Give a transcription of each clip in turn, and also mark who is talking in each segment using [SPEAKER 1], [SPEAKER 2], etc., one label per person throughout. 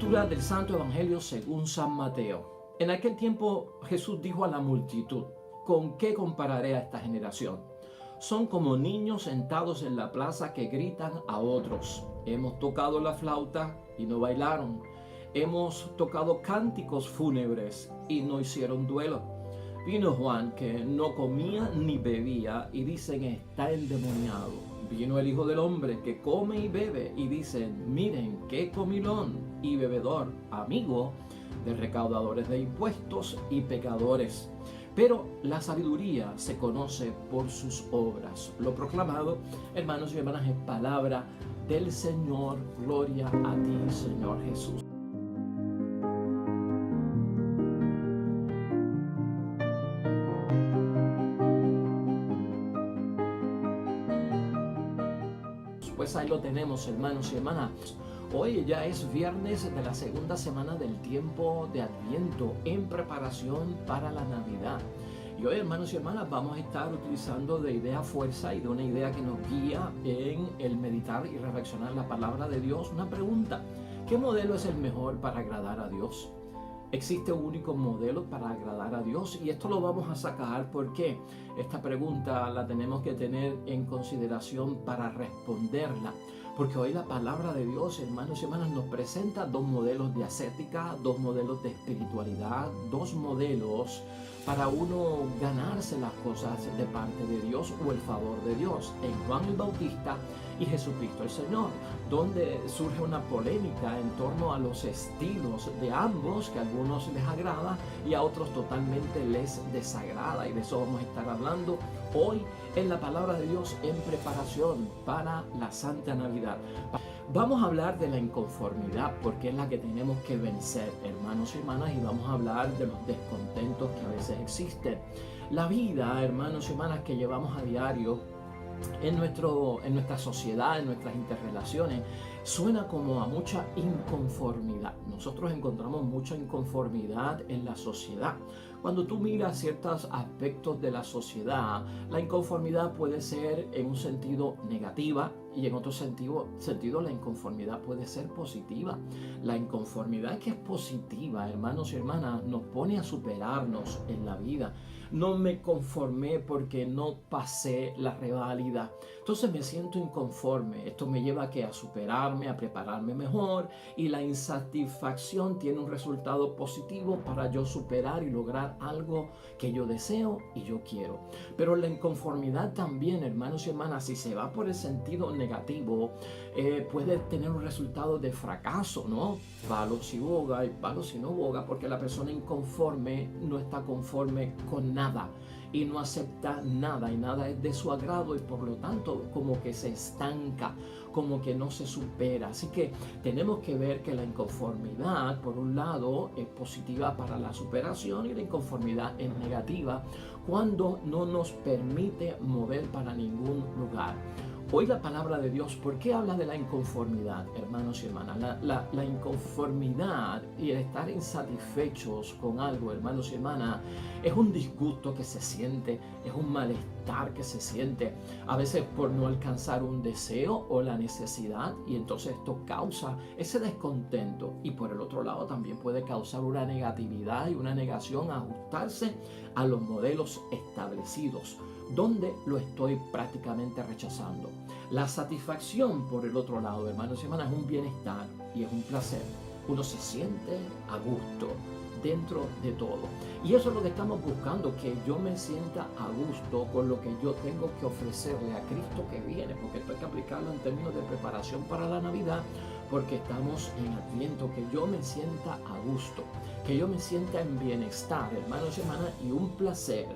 [SPEAKER 1] Lectura del Santo Evangelio según San Mateo. En aquel tiempo Jesús dijo a la multitud: ¿con qué compararé a esta generación? Son como niños sentados en la plaza que gritan a otros: hemos tocado la flauta y no bailaron. Hemos tocado cánticos fúnebres y no hicieron duelo. Vino Juan, que no comía ni bebía, y dicen: está endemoniado. Vino el Hijo del Hombre, que come y bebe, y dicen: miren qué comilón y bebedor, amigo de recaudadores de impuestos y pecadores. Pero la sabiduría se conoce por sus obras. Lo proclamado, hermanos y hermanas, es palabra del Señor. Gloria a ti, Señor Jesús. Pues ahí lo tenemos, hermanos y hermanas. Hoy ya es viernes de la segunda semana del tiempo de Adviento, en preparación para la Navidad. Y hoy, hermanos y hermanas, vamos a estar utilizando de idea fuerza y de una idea que nos guía en el meditar y reflexionar la palabra de Dios. Una pregunta: ¿qué modelo es el mejor para agradar a Dios? ¿Existe un único modelo para agradar a Dios? Y esto lo vamos a sacar porque esta pregunta la tenemos que tener en consideración para responderla. Porque hoy la palabra de Dios, hermanos y hermanas, nos presenta dos modelos de ascética, dos modelos de espiritualidad, dos modelos para uno ganarse las cosas de parte de Dios o el favor de Dios. En Juan el Bautista y Jesucristo el Señor, donde surge una polémica en torno a los estilos de ambos, que a algunos les agrada y a otros totalmente les desagrada. Y de eso vamos a estar hablando hoy en la palabra de Dios en preparación para la Santa Navidad. Vamos a hablar de la inconformidad, porque es la que tenemos que vencer, hermanos y hermanas, y vamos a hablar de los descontentos que a veces existen. La vida, hermanos y hermanas, que llevamos a diario en nuestra sociedad, en nuestras interrelaciones, suena como a mucha inconformidad. Nosotros encontramos mucha inconformidad en la sociedad. Cuando tú miras ciertos aspectos de la sociedad, la inconformidad puede ser en un sentido negativa, y en otro sentido la inconformidad puede ser positiva. La inconformidad, que es positiva, hermanos y hermanas, nos pone a superarnos en la vida. No me conformé porque no pasé la reválida, entonces me siento inconforme. Esto me lleva a superarme, a prepararme mejor, y la insatisfacción tiene un resultado positivo para yo superar y lograr algo que yo deseo y yo quiero. Pero la inconformidad también, hermanos y hermanas, si se va por el sentido negativo, puede tener un resultado de fracaso, ¿no? Palo si boga y palo si no boga, porque la persona inconforme no está conforme con nada y no acepta nada, y nada es de su agrado, y por lo tanto como que se estanca, como que no se supera. Así que tenemos que ver que la inconformidad, por un lado, es positiva para la superación, y la inconformidad es negativa cuando no nos permite mover para ningún lugar. Hoy la palabra de Dios, ¿por qué habla de la inconformidad, hermanos y hermanas? La inconformidad y el estar insatisfechos con algo, hermanos y hermanas, es un disgusto que se siente, es un malestar que se siente, a veces por no alcanzar un deseo o la necesidad, y entonces esto causa ese descontento. Y por el otro lado también puede causar una negatividad y una negación a ajustarse a los modelos establecidos, donde lo estoy prácticamente rechazando. La satisfacción, por el otro lado, hermanos y hermanas, es un bienestar y es un placer. Uno se siente a gusto dentro de todo. Y eso es lo que estamos buscando, que yo me sienta a gusto con lo que yo tengo que ofrecerle a Cristo que viene, porque esto hay que aplicarlo en términos de preparación para la Navidad, porque estamos en Adviento. Que yo me sienta a gusto, que yo me sienta en bienestar, hermanos y hermanas, y un placer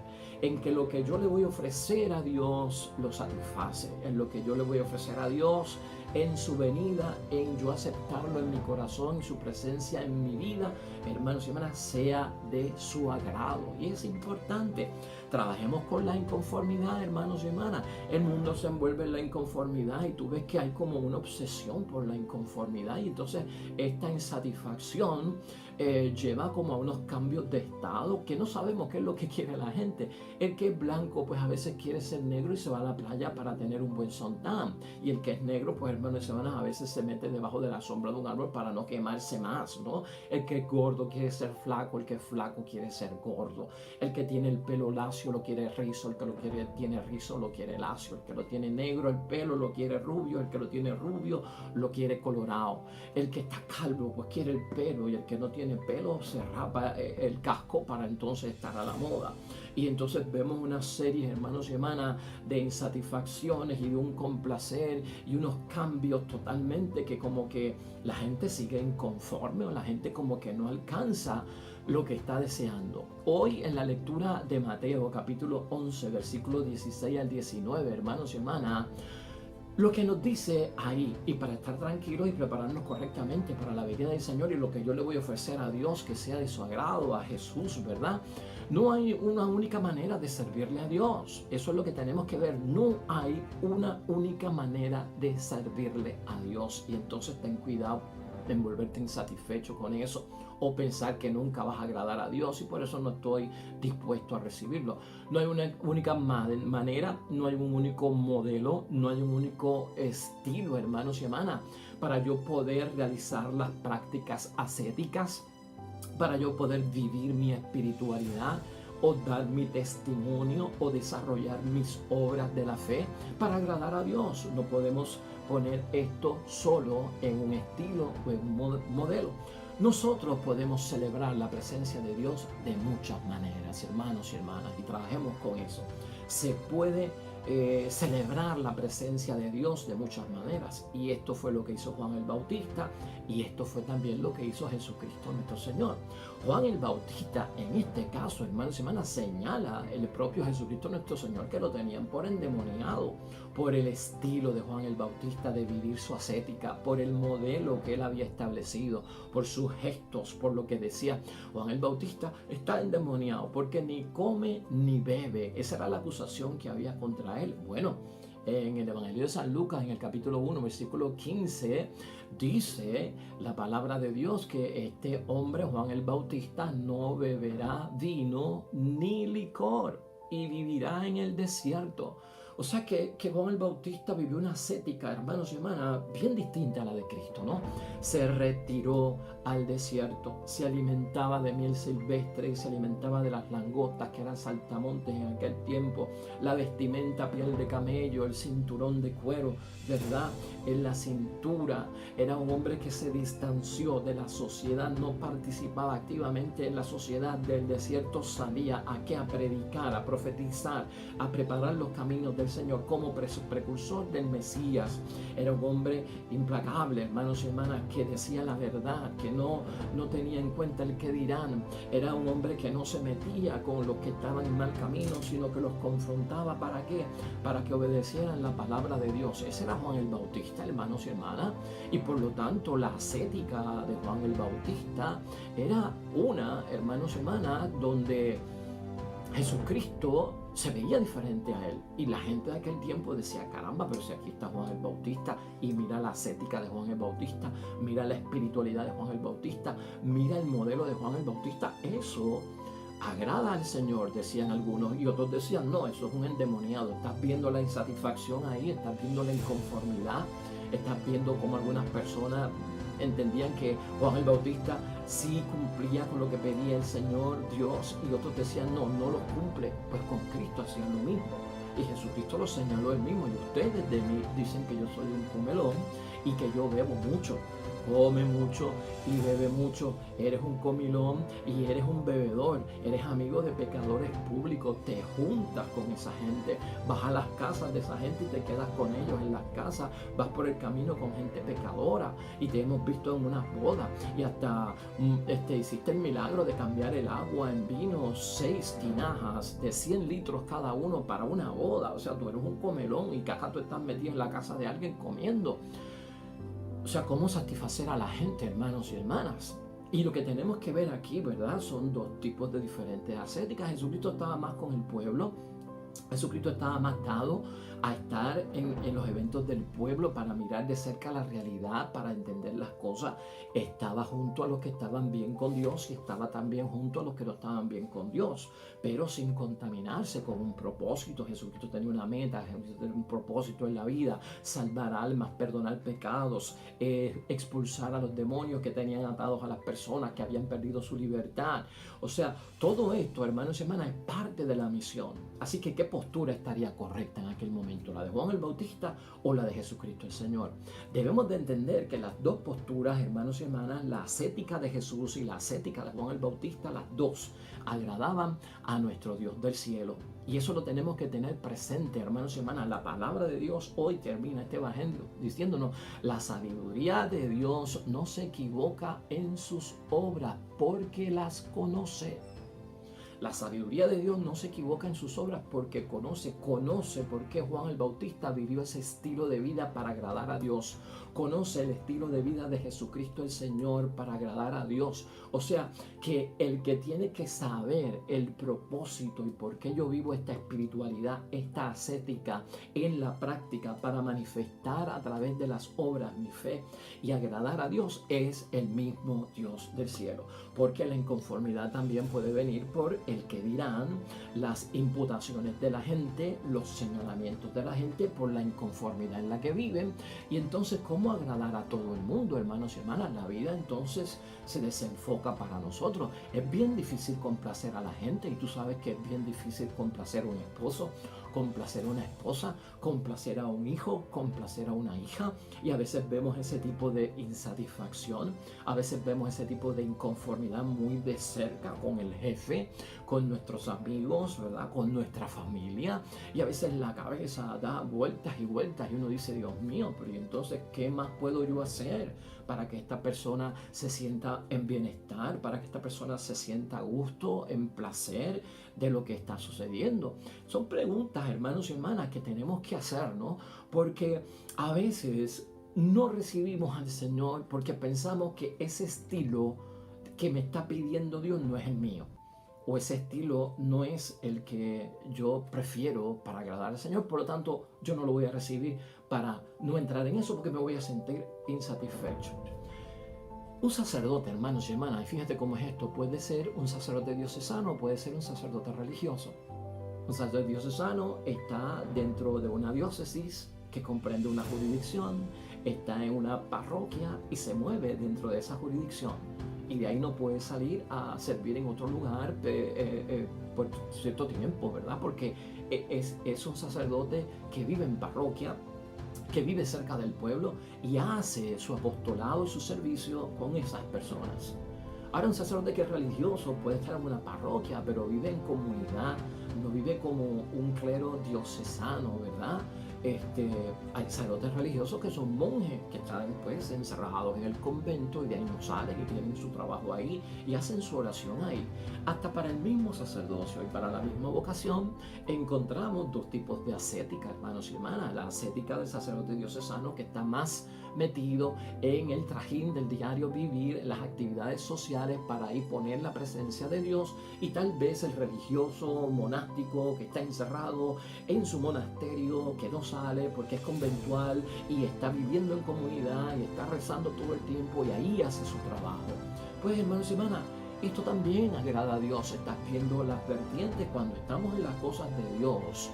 [SPEAKER 1] en que lo que yo le voy a ofrecer a Dios lo satisface, en lo que yo le voy a ofrecer a Dios en su venida, en yo aceptarlo en mi corazón, y su presencia en mi vida, hermanos y hermanas, sea de su agrado. Y es importante, trabajemos con la inconformidad, hermanos y hermanas. El mundo se envuelve en la inconformidad, y tú ves que hay como una obsesión por la inconformidad, y entonces esta insatisfacción lleva llama como a unos cambios de estado que no sabemos qué es lo que quiere la gente. El que es blanco pues a veces quiere ser negro y se va a la playa para tener un buen suntán. Y el que es negro pues hermanos y hermanas a veces se mete debajo de la sombra de un árbol para no quemarse más, ¿no? El que es gordo quiere ser flaco, el que es flaco quiere ser gordo. El que tiene el pelo lacio lo quiere rizo, el que tiene rizo lo quiere lacio. El que lo tiene negro el pelo lo quiere rubio, el que lo tiene rubio lo quiere colorado. El que está calvo pues quiere el pelo y el que no tiene pelo se rapa el casco para entonces estar a la moda. Y entonces vemos una serie, hermanos y hermanas, de insatisfacciones y de un complacer y unos cambios totalmente que como que la gente sigue inconforme o la gente como que no alcanza lo que está deseando. Hoy en la lectura de Mateo capítulo 11 versículo 16 al 19, hermanos y hermanas, lo que nos dice ahí, y para estar tranquilos y prepararnos correctamente para la venida del Señor y lo que yo le voy a ofrecer a Dios que sea de su agrado, a Jesús, ¿verdad? No hay una única manera de servirle a Dios. Eso es lo que tenemos que ver. No hay una única manera de servirle a Dios. Y entonces ten cuidado de envolverte insatisfecho con eso o pensar que nunca vas a agradar a Dios y por eso no estoy dispuesto a recibirlo. No hay una única manera, no hay un único modelo, no hay un único estilo, hermanos y hermanas, para yo poder realizar las prácticas ascéticas, para yo poder vivir mi espiritualidad o dar mi testimonio o desarrollar mis obras de la fe para agradar a Dios. No podemos poner esto solo en un estilo o en un modelo. Nosotros podemos celebrar la presencia de Dios de muchas maneras, hermanos y hermanas, y trabajemos con eso. Se puede celebrar la presencia de Dios de muchas maneras, y esto fue lo que hizo Juan el Bautista, y esto fue también lo que hizo Jesucristo nuestro Señor. Juan el Bautista, en este caso, hermanos y hermanas, señala el propio Jesucristo nuestro Señor que lo tenían por endemoniado, por el estilo de Juan el Bautista de vivir su ascética, por el modelo que él había establecido, por sus gestos, por lo que decía. Juan el Bautista está endemoniado porque ni come ni bebe. Esa era la acusación que había contra él. Bueno, en el Evangelio de San Lucas, en el capítulo 1, versículo 15, dice la palabra de Dios que este hombre, Juan el Bautista, no beberá vino ni licor y vivirá en el desierto. O sea que Juan el Bautista vivió una ascética, hermanos y hermanas, bien distinta a la de Cristo, ¿no? Se retiró al desierto, se alimentaba de miel silvestre y se alimentaba de las langostas que eran saltamontes en aquel tiempo, la vestimenta piel de camello, el cinturón de cuero, ¿verdad? En la cintura. Era un hombre que se distanció de la sociedad, no participaba activamente en la sociedad. Del desierto salía a qué, a predicar, a profetizar, a preparar los caminos del Señor como precursor del Mesías. Era un hombre implacable, hermanos y hermanas, que decía la verdad, que no tenía en cuenta el que dirán. Era un hombre que no se metía con los que estaban en mal camino, sino que los confrontaba. ¿Para qué? Para que obedecieran la palabra de Dios. Ese era Juan el Bautista, hermanos y hermanas, y por lo tanto la ascética de Juan el Bautista era una, hermanos y hermanas, donde Jesucristo se veía diferente a él, y la gente de aquel tiempo decía: caramba, pero si aquí está Juan el Bautista, y mira la ascética de Juan el Bautista, mira la espiritualidad de Juan el Bautista, mira el modelo de Juan el Bautista. Eso agrada al Señor, decían algunos, y otros decían: no, eso es un endemoniado. Estás viendo la insatisfacción ahí, estás viendo la inconformidad, estás viendo cómo algunas personas entendían que Juan el Bautista sí cumplía con lo que pedía el Señor Dios, y otros decían: no lo cumple. Pues con Cristo hacían lo mismo, y Jesucristo lo señaló él mismo: y ustedes de mí dicen que yo soy un comelón y que yo bebo mucho. Come mucho y bebe mucho, eres un comilón y eres un bebedor, eres amigo de pecadores públicos, te juntas con esa gente, vas a las casas de esa gente y te quedas con ellos en las casas, vas por el camino con gente pecadora, y te hemos visto en una boda, y hasta hiciste el milagro de cambiar el agua en vino, 6 tinajas de 100 litros cada uno para una boda. O sea, tú eres un comelón y que acá tú estás metido en la casa de alguien comiendo. O sea, ¿cómo satisfacer a la gente, hermanos y hermanas? Y lo que tenemos que ver aquí, ¿verdad? Son dos tipos de diferentes ascéticas. Jesucristo estaba más con el pueblo Jesucristo estaba más dado a estar en los eventos del pueblo para mirar de cerca la realidad, para entender las cosas. Estaba junto a los que estaban bien con Dios y estaba también junto a los que no estaban bien con Dios, pero sin contaminarse, con un propósito. Jesucristo tenía una meta, Jesucristo tenía un propósito en la vida: salvar almas, perdonar pecados, expulsar a los demonios que tenían atados a las personas que habían perdido su libertad. O sea, todo esto, hermanos y hermanas, es parte de la misión. Así que, ¿qué postura estaría correcta en aquel momento? ¿La de Juan el Bautista o la de Jesucristo el Señor? Debemos de entender que las dos posturas, hermanos y hermanas, la ascética de Jesús y la ascética de Juan el Bautista, las dos agradaban a nuestro Dios del cielo. Y eso lo tenemos que tener presente, hermanos y hermanas. La palabra de Dios hoy termina este evangelio diciéndonos: la sabiduría de Dios no se equivoca en sus obras, porque las conoce. La sabiduría de Dios no se equivoca en sus obras porque conoce por qué Juan el Bautista vivió ese estilo de vida para agradar a Dios. Conoce el estilo de vida de Jesucristo el Señor para agradar a Dios. O sea, que el que tiene que saber el propósito y por qué yo vivo esta espiritualidad, esta ascética en la práctica para manifestar a través de las obras mi fe y agradar a Dios, es el mismo Dios del cielo. Porque la inconformidad también puede venir por el que dirán, las imputaciones de la gente, los señalamientos de la gente por la inconformidad en la que viven. Y entonces, ¿cómo agradar a todo el mundo, hermanos y hermanas? La vida entonces se desenfoca para nosotros. Es bien difícil complacer a la gente, y tú sabes que es bien difícil complacer a un esposo, complacer a una esposa, complacer a un hijo, complacer a una hija. Y a veces vemos ese tipo de insatisfacción, a veces vemos ese tipo de inconformidad muy de cerca con el jefe, con nuestros amigos, ¿verdad? Con nuestra familia. Y a veces la cabeza da vueltas y vueltas y uno dice: Dios mío, pero ¿y entonces qué más puedo yo hacer para que esta persona se sienta en bienestar, para que esta persona se sienta a gusto, en placer de lo que está sucediendo? Son preguntas, hermanos y hermanas, que tenemos que hacer, ¿no? Porque a veces no recibimos al Señor porque pensamos que ese estilo que me está pidiendo Dios no es el mío, o ese estilo no es el que yo prefiero para agradar al Señor. Por lo tanto, yo no lo voy a recibir, para no entrar en eso, porque me voy a sentir insatisfecho. Un sacerdote, hermanos y hermanas, y fíjate cómo es esto: puede ser un sacerdote diocesano, puede ser un sacerdote religioso. Un sacerdote diocesano está dentro de una diócesis que comprende una jurisdicción, está en una parroquia y se mueve dentro de esa jurisdicción. Y de ahí no puede salir a servir en otro lugar por cierto tiempo, ¿verdad? Porque es un sacerdote que vive en parroquia, que vive cerca del pueblo y hace su apostolado y su servicio con esas personas. Ahora, un sacerdote que es religioso puede estar en una parroquia, pero vive en comunidad, no vive como un clero diocesano, ¿verdad? Hay sacerdotes religiosos que son monjes, que están pues encerrados en el convento y de ahí no salen y tienen su trabajo ahí y hacen su oración ahí. Hasta para el mismo sacerdocio y para la misma vocación encontramos dos tipos de ascética, hermanos y hermanas. La ascética del sacerdote diocesano, que está más metido en el trajín del diario vivir, las actividades sociales para ahí poner la presencia de Dios, y tal vez el religioso monástico que está encerrado en su monasterio, que no sale porque es conventual y está viviendo en comunidad y está rezando todo el tiempo y ahí hace su trabajo. Pues, hermanos y hermanas, esto también agrada a Dios. Estás viendo las vertientes cuando estamos en las cosas de Dios.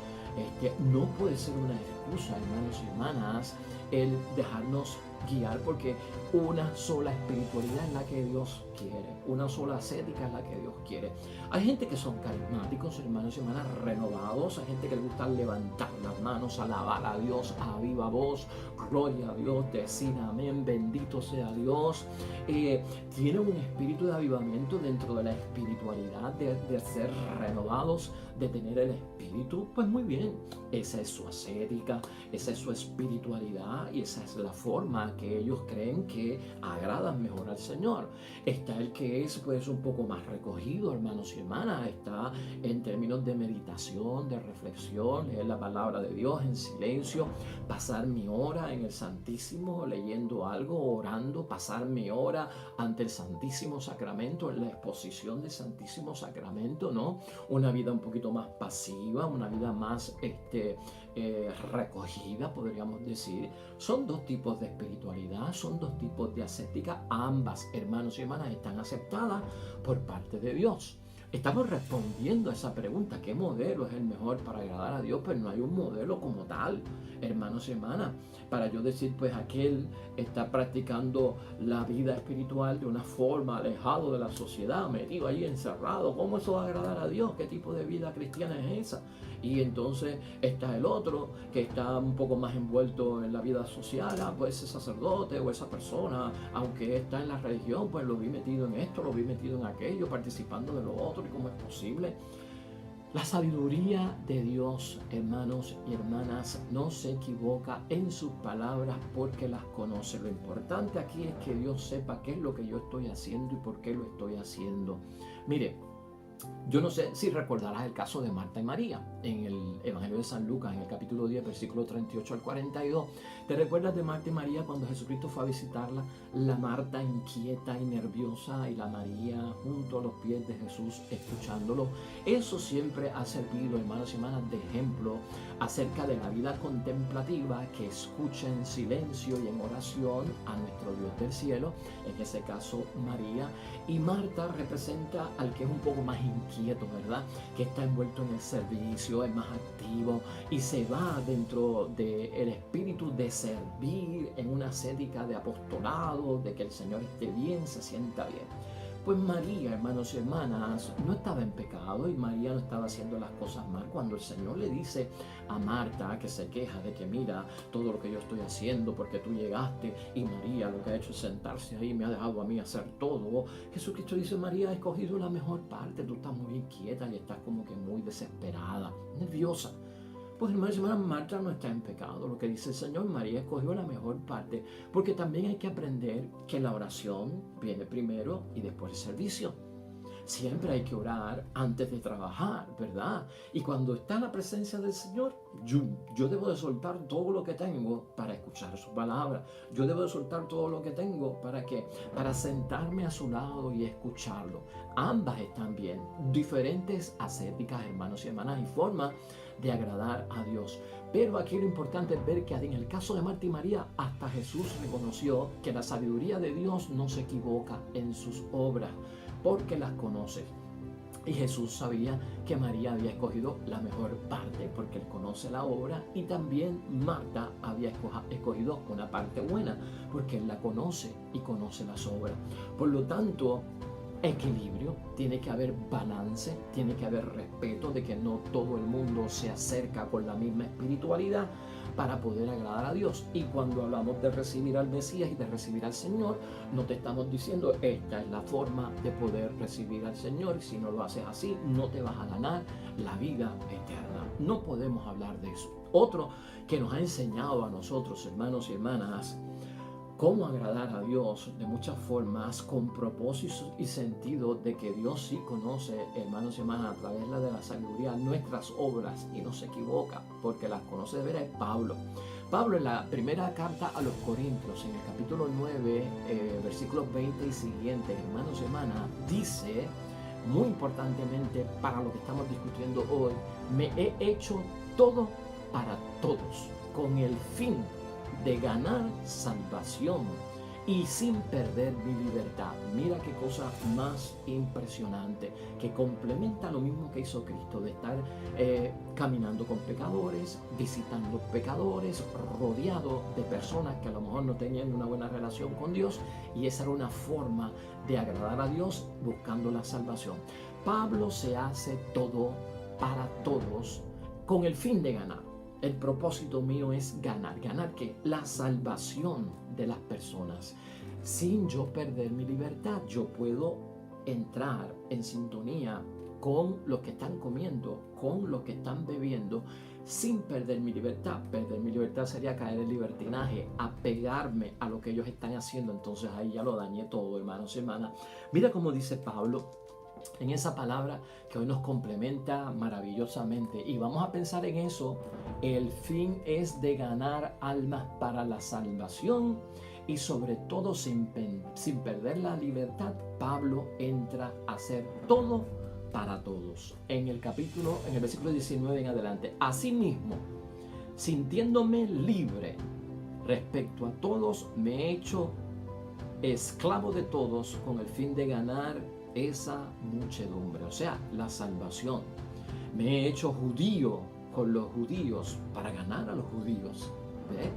[SPEAKER 1] No puede ser una excusa, hermanos y hermanas, el dejarnos guiar, porque una sola espiritualidad es la que Dios quiere, una sola ascética es la que Dios quiere. Hay gente que son carismáticos, hermanos y hermanas, renovados. Hay gente que le gusta levantar las manos, alabar a Dios a viva voz, gloria a Dios, decir amén, bendito sea Dios. Tienen un espíritu de avivamiento dentro de la espiritualidad, de ser renovados, de tener el espíritu. Pues muy bien, esa es su ascética, esa es su espiritualidad. ¿verdad? Y esa es la forma que ellos creen que agradan mejor al Señor. Está el que es pues un poco más recogido, hermanos y hermanas. Está en términos de meditación, de reflexión, leer la palabra de Dios en silencio, pasar mi hora en el Santísimo leyendo algo, orando, pasar mi hora ante el Santísimo Sacramento, en la exposición del Santísimo Sacramento, ¿no? Una vida un poquito más pasiva, una vida más recogida, podríamos decir. Son dos tipos de espiritualidad, son dos tipos de ascética. Ambas, hermanos y hermanas, están aceptadas por parte de Dios. Estamos respondiendo a esa pregunta: ¿qué modelo es el mejor para agradar a Dios? Pero no hay un modelo como tal, hermanos y hermanas. Para yo decir, pues aquel está practicando la vida espiritual de una forma alejado de la sociedad, metido ahí encerrado. ¿Cómo eso va a agradar a Dios? ¿Qué tipo de vida cristiana es esa? Y entonces está el otro que está un poco más envuelto en la vida social. Pues ese sacerdote o esa persona, aunque está en la religión, pues lo vi metido en esto, lo vi metido en aquello, participando de lo otro. ¿Y cómo es posible? La sabiduría de Dios, hermanos y hermanas, no se equivoca en sus palabras porque las conoce. Lo importante aquí es que Dios sepa qué es lo que yo estoy haciendo y por qué lo estoy haciendo. Mire, yo no sé si recordarás el caso de Marta y María en el Evangelio de San Lucas, en el capítulo 10, versículo 38 al 42. ¿Te recuerdas de Marta y María cuando Jesucristo fue a visitarla? La Marta inquieta y nerviosa y la María junto a los pies de Jesús escuchándolo. Eso siempre ha servido, hermanos y hermanas, de ejemplo acerca de la vida contemplativa que escucha en silencio y en oración a nuestro Dios del cielo, en ese caso María. Y Marta representa al que es un poco más inquieto, ¿verdad? Que está envuelto en el servicio, es más activo y se va dentro del espíritu de servir en una ascética de apostolado, de que el Señor esté bien, se sienta bien. Pues María, hermanos y hermanas, no estaba en pecado y María no estaba haciendo las cosas mal. Cuando el Señor le dice a Marta, que se queja de que mira todo lo que yo estoy haciendo porque tú llegaste y María lo que ha hecho es sentarse ahí y me ha dejado a mí hacer todo, Jesucristo dice: María ha escogido la mejor parte, tú estás muy inquieta y estás como que muy desesperada, nerviosa. Pues hermanos y hermanas, Marta no está en pecado. Lo que dice el Señor: María escogió la mejor parte, porque también hay que aprender que la oración viene primero y después el servicio. Siempre hay que orar antes de trabajar, ¿verdad? Y cuando está en la presencia del Señor, yo debo de soltar todo lo que tengo para escuchar su palabra. Yo debo de soltar todo lo que tengo ¿para qué? Para sentarme a su lado y escucharlo. Ambas están bien. Diferentes ascéticas, hermanos y hermanas, y formas de agradar a Dios. Pero aquí lo importante es ver que en el caso de Marta y María, hasta Jesús reconoció que la sabiduría de Dios no se equivoca en sus obras, porque las conoce. Y Jesús sabía que María había escogido la mejor parte porque él conoce la obra, y también Marta había escogido una parte buena porque él la conoce y conoce las obras. Por lo tanto, equilibrio, tiene que haber balance, tiene que haber respeto de que no todo el mundo se acerca con la misma espiritualidad para poder agradar a Dios. Y cuando hablamos de recibir al Mesías y de recibir al Señor, no te estamos diciendo esta es la forma de poder recibir al Señor y si no lo haces así no te vas a ganar la vida eterna. No podemos hablar de eso. Otro que nos ha enseñado a nosotros, hermanos y hermanas, cómo agradar a Dios de muchas formas, con propósito y sentido de que Dios sí conoce, hermanos y hermanas, a través de la sabiduría, nuestras obras y no se equivoca porque las conoce de veras, es Pablo. Pablo en la primera carta a los Corintios, en el capítulo 9, versículos 20 y siguientes, hermanos y hermanas, dice, muy importantemente para lo que estamos discutiendo hoy: me he hecho todo para todos, con el fin de ganar salvación y sin perder mi libertad. Mira qué cosa más impresionante, que complementa lo mismo que hizo Cristo, de estar caminando con pecadores, visitando pecadores, rodeado de personas que a lo mejor no tenían una buena relación con Dios, y esa era una forma de agradar a Dios buscando la salvación. Pablo se hace todo para todos con el fin de ganar. El propósito mío es ganar. ¿Ganar qué? La salvación de las personas. Sin yo perder mi libertad, yo puedo entrar en sintonía con los que están comiendo, con los que están bebiendo, sin perder mi libertad. Perder mi libertad sería caer en libertinaje, apegarme a lo que ellos están haciendo. Entonces ahí ya lo dañé todo, hermanos y hermanas. Mira cómo dice Pablo en esa palabra que hoy nos complementa maravillosamente, y vamos a pensar en eso. El fin es de ganar almas para la salvación, y sobre todo sin perder la libertad. Pablo entra a hacer todo para todos. En el versículo 19 en adelante: asimismo, sintiéndome libre respecto a todos, me he hecho esclavo de todos con el fin de ganar esa muchedumbre, o sea, la salvación. Me he hecho judío con los judíos para ganar a los judíos. ¿Ve?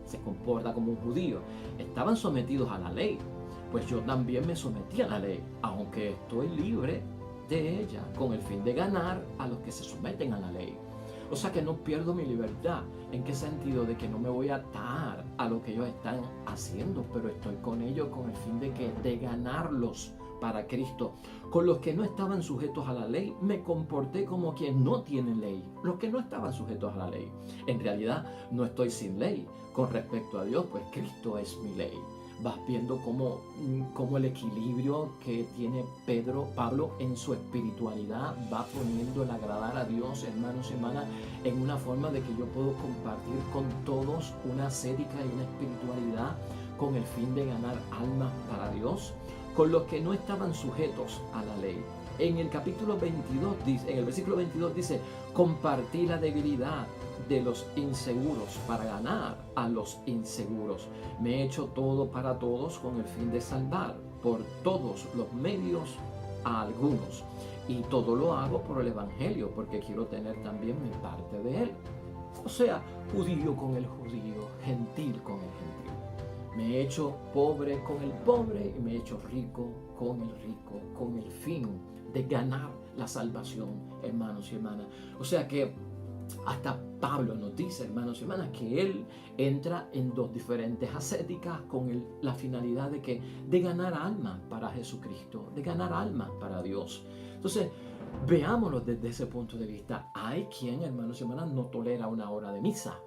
[SPEAKER 1] Se comporta como un judío. Estaban sometidos a la ley, pues yo también me sometí a la ley, aunque estoy libre de ella, con el fin de ganar a los que se someten a la ley. O sea que no pierdo mi libertad. ¿En qué sentido? De que no me voy a atar a lo que ellos están haciendo, pero estoy con ellos con el fin de ganarlos para Cristo. Con los que no estaban sujetos a la ley, me comporté como quien no tiene ley. Los que no estaban sujetos a la ley. En realidad, no estoy sin ley con respecto a Dios, pues Cristo es mi ley. Vas viendo cómo el equilibrio que tiene Pablo en su espiritualidad va poniendo el agradar a Dios, hermanos y hermanas, en una forma de que yo puedo compartir con todos una ascética y una espiritualidad con el fin de ganar almas para Dios, con los que no estaban sujetos a la ley. En el capítulo 22, en el versículo 22 dice: compartí la debilidad de los inseguros para ganar a los inseguros. Me he hecho todo para todos con el fin de salvar por todos los medios a algunos. Y todo lo hago por el Evangelio, porque quiero tener también mi parte de él. O sea, judío con el judío, gentil con el gentil. Me he hecho pobre con el pobre y me he hecho rico con el rico, con el fin de ganar la salvación, hermanos y hermanas. O sea que hasta Pablo nos dice, hermanos y hermanas, que él entra en dos diferentes ascéticas con la finalidad de ganar almas para Jesucristo, de ganar almas para Dios. Entonces, veámoslo desde ese punto de vista. Hay quien, hermanos y hermanas, no tolera una hora de misa.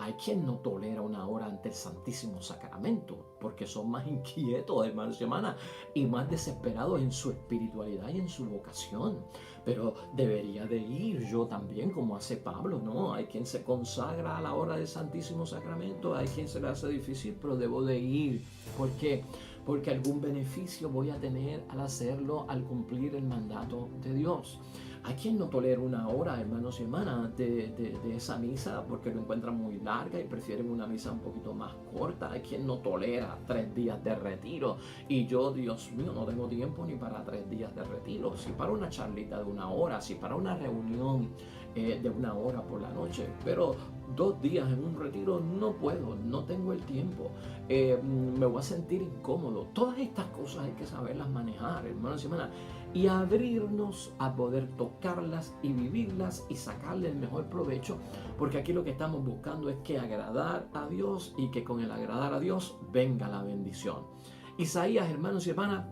[SPEAKER 1] Hay quien no tolera una hora ante el Santísimo Sacramento, porque son más inquietos, hermanos y hermanas, y más desesperados en su espiritualidad y en su vocación. Pero debería de ir yo también, como hace Pablo, ¿no? Hay quien se consagra a la hora del Santísimo Sacramento, hay quien se le hace difícil, pero debo de ir. ¿Por qué? Porque algún beneficio voy a tener al hacerlo, al cumplir el mandato de Dios. Hay quien no tolera una hora, hermanos y hermanas, de esa misa porque lo encuentran muy larga y prefieren una misa un poquito más corta. Hay quien no tolera 3 días de retiro. Y yo, Dios mío, no tengo tiempo ni para 3 días de retiro. Si para una charlita de 1 hora, si para una reunión de 1 hora por la noche. Pero 2 días en un retiro no puedo, no tengo el tiempo. Me voy a sentir incómodo. Todas estas cosas hay que saberlas manejar, hermanos y hermanas, y abrirnos a poder tocarlas y vivirlas y sacarle el mejor provecho, porque aquí lo que estamos buscando es que agradar a Dios y que con el agradar a Dios venga la bendición. Isaías, hermanos y hermanas,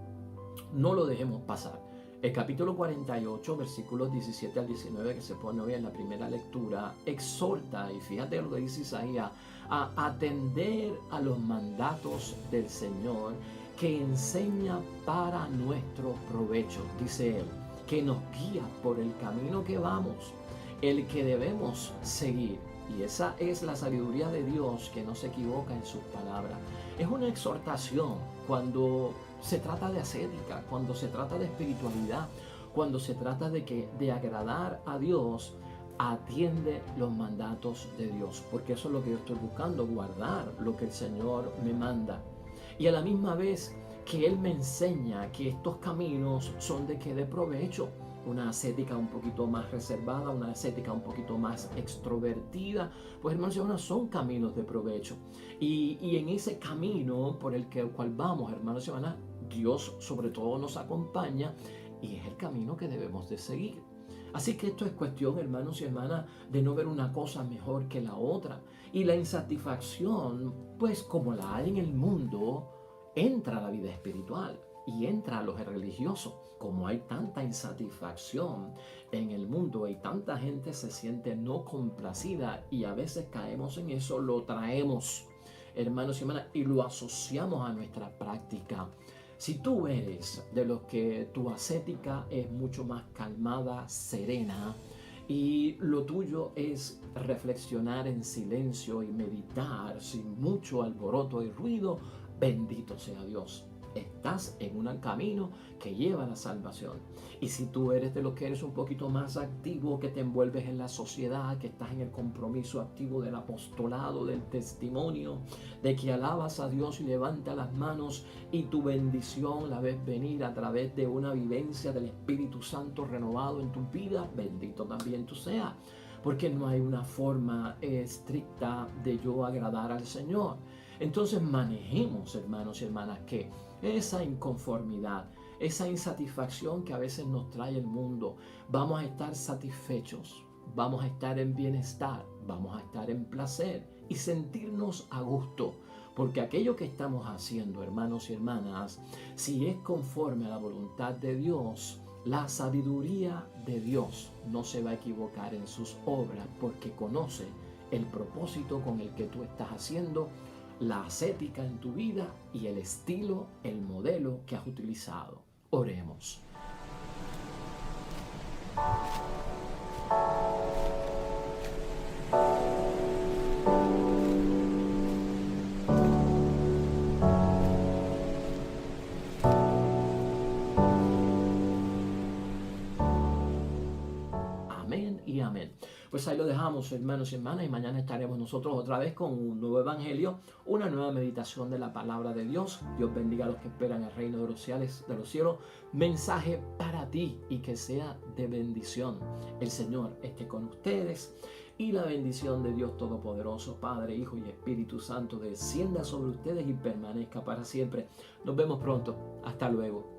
[SPEAKER 1] no lo dejemos pasar. El capítulo 48, versículos 17 al 19, que se pone hoy en la primera lectura, exhorta, y fíjate lo que dice Isaías, a atender a los mandatos del Señor, que enseña para nuestro provecho, dice él, que nos guía por el camino que vamos, el que debemos seguir. Y esa es la sabiduría de Dios, que no se equivoca en sus palabras. Es una exhortación cuando se trata de ascética, cuando se trata de espiritualidad, cuando se trata de agradar a Dios. Atiende los mandatos de Dios, porque eso es lo que yo estoy buscando, guardar lo que el Señor me manda. Y a la misma vez que Él me enseña que estos caminos son de provecho. Una ascética un poquito más reservada, una ascética un poquito más extrovertida, pues hermanos y hermanas, son caminos de provecho. Y en ese camino por el cual vamos, hermanos y hermanas, Dios sobre todo nos acompaña y es el camino que debemos de seguir. Así que esto es cuestión, hermanos y hermanas, de no ver una cosa mejor que la otra. Y la insatisfacción, pues como la hay en el mundo, entra a la vida espiritual. y entra a los religiosos. Como hay tanta insatisfacción en el mundo y tanta gente se siente no complacida y a veces caemos en eso, lo traemos, hermanos y hermanas, y lo asociamos a nuestra práctica. Si tú eres de los que tu ascética es mucho más calmada, serena, y lo tuyo es reflexionar en silencio y meditar sin mucho alboroto y ruido, bendito sea Dios. Estás en un camino que lleva a la salvación. Y si tú eres de los que eres un poquito más activo, que te envuelves en la sociedad, que estás en el compromiso activo del apostolado, del testimonio, de que alabas a Dios y levantas las manos y tu bendición la ves venir a través de una vivencia del Espíritu Santo renovado en tu vida, bendito también tú seas. Porque no hay una forma estricta de yo agradar al Señor. Entonces manejemos, hermanos y hermanas, que esa inconformidad, esa insatisfacción que a veces nos trae el mundo, vamos a estar satisfechos, vamos a estar en bienestar, vamos a estar en placer y sentirnos a gusto. Porque aquello que estamos haciendo, hermanos y hermanas, si es conforme a la voluntad de Dios, la sabiduría de Dios no se va a equivocar en sus obras porque conoce el propósito con el que tú estás haciendo la ascética en tu vida y el estilo, el modelo que has utilizado. Oremos. Amén y amén. Pues ahí lo dejamos, hermanos y hermanas, y mañana estaremos nosotros otra vez con un nuevo evangelio, una nueva meditación de la palabra de Dios. Dios bendiga a los que esperan el reino de los cielos. Mensaje para ti y que sea de bendición. El Señor esté con ustedes y la bendición de Dios Todopoderoso, Padre, Hijo y Espíritu Santo, descienda sobre ustedes y permanezca para siempre. Nos vemos pronto. Hasta luego.